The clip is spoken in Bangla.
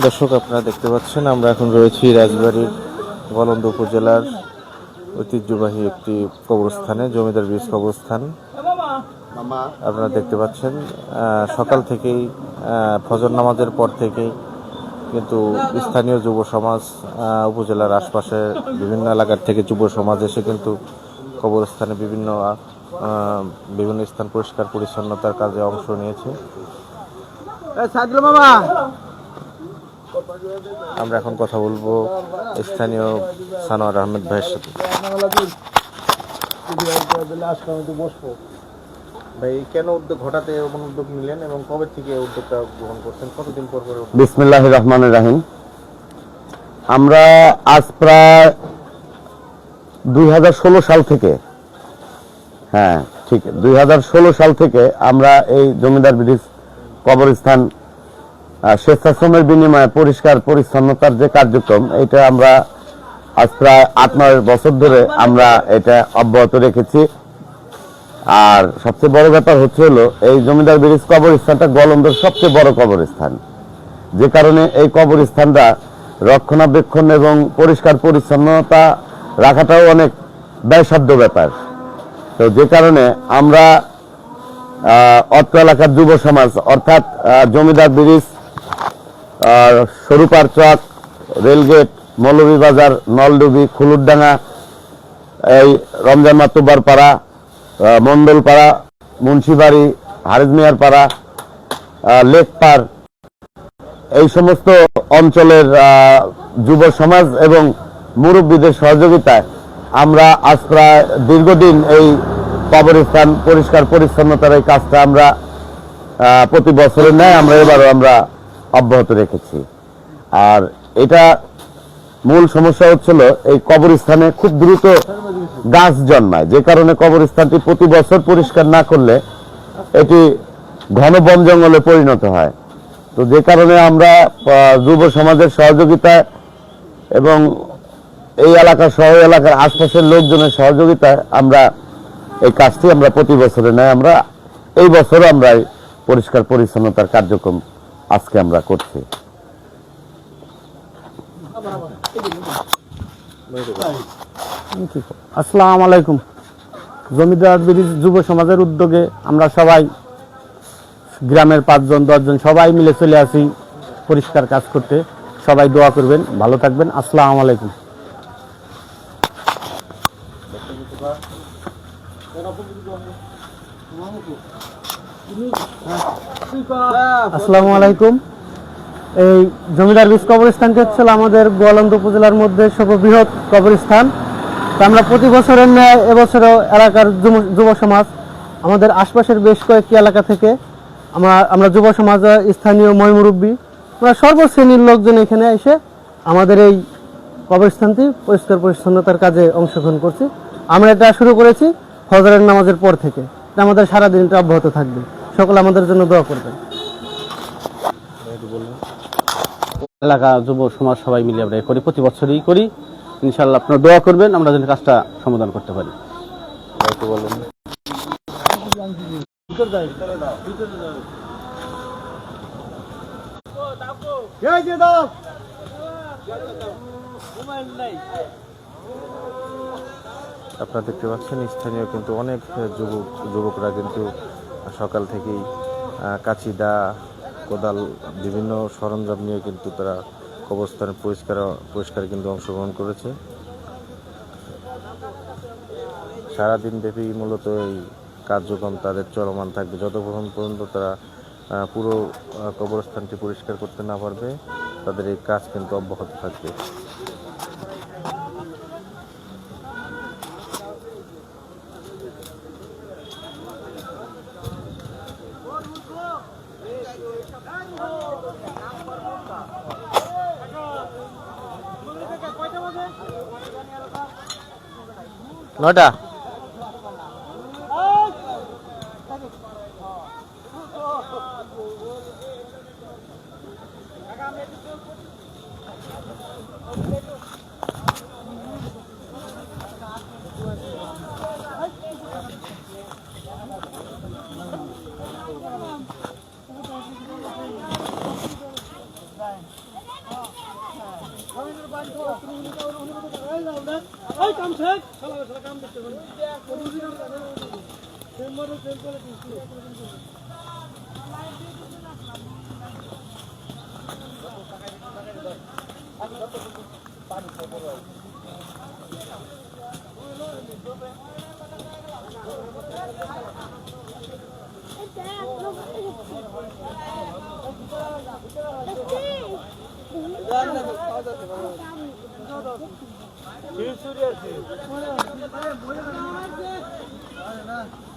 দর্শক, আপনারা দেখতে পাচ্ছেন আমরা এখন রয়েছি রাজবাড়ীর গোয়ালন্দ উপজেলার ঐতিহ্যবাহী একটি কবরস্থানে, জমিদার ব্রিজ কবরস্থান। আপনারা দেখতে পাচ্ছেন সকাল থেকেই ফজর নামাজের পর থেকেই কিন্তু স্থানীয় যুব সমাজ, উপজেলার আশপাশে বিভিন্ন এলাকার থেকে যুব সমাজ এসে কিন্তু কবরস্থানে বিভিন্ন স্থান পরিষ্কার পরিচ্ছন্নতার কাজে অংশ নিয়েছে। আমরা এখন কথা বলবো স্থানীয় সানোয়ার আহমেদ ভাইয়ের সাথে। ভাই, কেন হঠাৎ এমন উদ্যোগ নিলেন এবং কবে থেকে উদ্যোগটা গ্রহণ করছেন, কতদিন পর? বিসমিল্লাহির রহমানির রহিম। আমরা আজ প্রায় 2016 সাল থেকে, হ্যাঁ ঠিক 2016 সাল থেকে আমরা এই জমিদার ব্রিজ কবরস্থান স্বেচ্ছাশ্রমের বিনিময়ে পরিষ্কার পরিচ্ছন্নতার যে কার্যক্রম, এটা আমরা আজ প্রায় 8-9 বছর ধরে আমরা এটা অব্যাহত রেখেছি। আর সবচেয়ে বড় ব্যাপার হলো এই জমিদার ব্রিজ কবরস্থানটা গোয়ালন্দের সবচেয়ে বড় কবরস্থান, যে কারণে এই কবরস্থানটা রক্ষণাবেক্ষণ এবং পরিষ্কার পরিচ্ছন্নতা রাখাটাও অনেক ব্যয়সাধ্য ব্যাপার। তো যে কারণে আমরা অত্র এলাকার যুব সমাজ, অর্থাৎ জমিদার ব্রিজ, সরুপার চক, রেলগেট, মৌলভীবাজার, নলডুবি, খুলুরডাঙ্গা, এই রমজান মাতুব্বার পাড়া, মন্ডলপাড়া, মুন্সিবাড়ি, হারেজমিয়ার পাড়া, লেকপার, এই সমস্ত অঞ্চলের যুব সমাজ এবং মুরব্বীদের সহযোগিতায় আমরা আজ প্রায় দীর্ঘদিন এই কবরস্থান পরিষ্কার পরিচ্ছন্নতার এই কাজটা আমরা প্রতি বছরের ন্যায় এবারও আমরা অব্যাহত রেখেছি। আর এটা মূল সমস্যা হচ্ছিল এই কবরস্থানে খুব দ্রুত গাছ জন্মায়, যে কারণে কবরস্থানটি প্রতি বছর পরিষ্কার না করলে এটি ঘন বন জঙ্গলে পরিণত হয়। তো যে কারণে আমরা যুব সমাজের সহযোগিতায় এবং এই এলাকার শহর এলাকার আশপাশের লোকজনের সহযোগিতায় আমরা এই কাজটি আমরা প্রতি বছরে নেয়, আমরা এই বছরও আমরা পরিষ্কার পরিচ্ছন্নতার কার্যক্রম আজকে আমরা করছি। আসসালামু আলাইকুম। জমিদার ব্রিজ যুব সমাজের উদ্যোগে আমরা সবাই গ্রামের 5-10 জন সবাই মিলে চলে আসি পরিষ্কার কাজ করতে। সবাই দোয়া করবেন, ভালো থাকবেন। আসসালামু আলাইকুম। আসসালামু আলাইকুম। এই জমিদার ব্রিজ কবরস্থানটি হচ্ছে আমাদের গোয়ালন্দ উপজেলার মধ্যে সর্ববৃহৎ কবরস্থান। তো আমরা প্রতি বছরের ন্যায় এবছরও এলাকার যুব সমাজ, আমাদের আশপাশের বেশ কয়েকটি এলাকা থেকে আমরা যুব সমাজ, স্থানীয় ময়মুরব্বী, আমরা সর্বশ্রেণীর লোকজন এখানে এসে আমাদের এই কবরস্থানটি পরিষ্কার পরিচ্ছন্নতার কাজে অংশগ্রহণ করছি। আমরা এটা শুরু করেছি ফজরের নামাজের পর থেকে, আমাদের সারাদিনটা অব্যাহত থাকবে। সকলে আমাদের জন্য দোয়া করবেন। এলাকা যুব সমাজ সবাই মিলে আমরা করি, প্রতি বছরই করি। ইনশাআল্লাহ আপনারা দোয়া করবেন আমরা যেন কাজটা সমাধান করতে পারি। আপনারা দেখতে পাচ্ছেন স্থানীয় কিন্তু অনেক যুবকরা কিন্তু সকাল থেকেই কাঁচি, দা, কোদাল, বিভিন্ন সরঞ্জাম নিয়ে কিন্তু তারা কবরস্থানের পরিষ্কার কিন্তু অংশগ্রহণ করেছে। সারাদিন ব্যাপী মূলত এই কার্যক্রম তাদের চলমান থাকবে যতক্ষণ পর্যন্ত তারা পুরো কবরস্থানটি পরিষ্কার করতে না পারবে। তাদের এই কাজ কিন্তু অব্যাহত থাকবে। নটা Let's